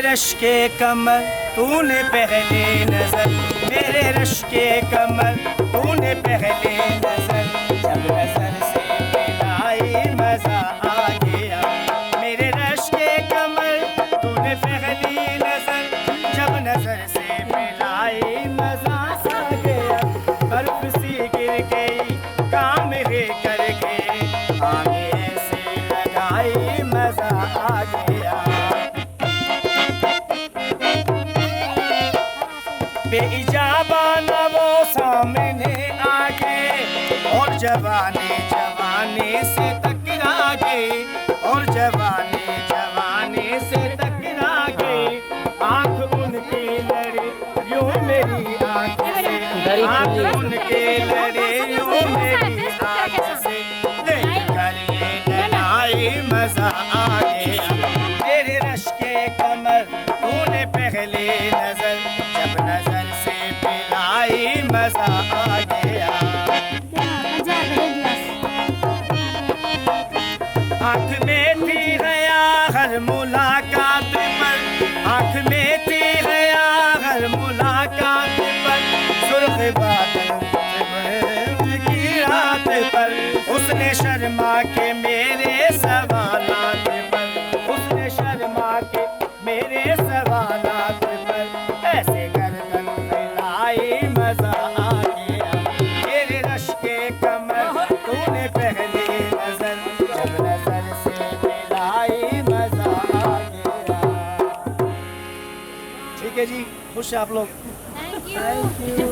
Rush के कमर तूने पहले नजर, मेरे रश के कमर तूने पहले नजर, जब नजर से मिलाई मजा आ गया। मेरे रश के कमर तूने पहली नजर, जब नजर से मिलाई मजा आ गया। बर्फ सी गिर गई काम रे कर गए, आगे ऐसे लगाई मजा आ गया। बेइजाबा न वो सामने आ गए, और जवानी जवानी से टकरा गए, और जवानी जवानी से टकरा गए। आंख उनकी लड़े यूं मेरी आंख से, आंख उनके लड़े यूं मेरी आंख से, देखकर ये डराई मजा आ गया। तेरे रश के कमर तूने पहले नजर, जब नजर से मिलाई मजा आ गया। आँख में थी गया हर मुलाकात पर, आँख में थी गया हर मुलाकात पर, सुर्ख बादल की रात पर, उसने शर्मा के मेरे सवालात पर, उसने शर्मा के मेरे सवालात पर, ऐसे गर्दन मिलाई मजा आ गया। तेरे रश के कमर तूने पहले नजर, जब नजर से मिलाई मजा आ गया। ठीक है जी, खुश हैं आप लोग? Thank you.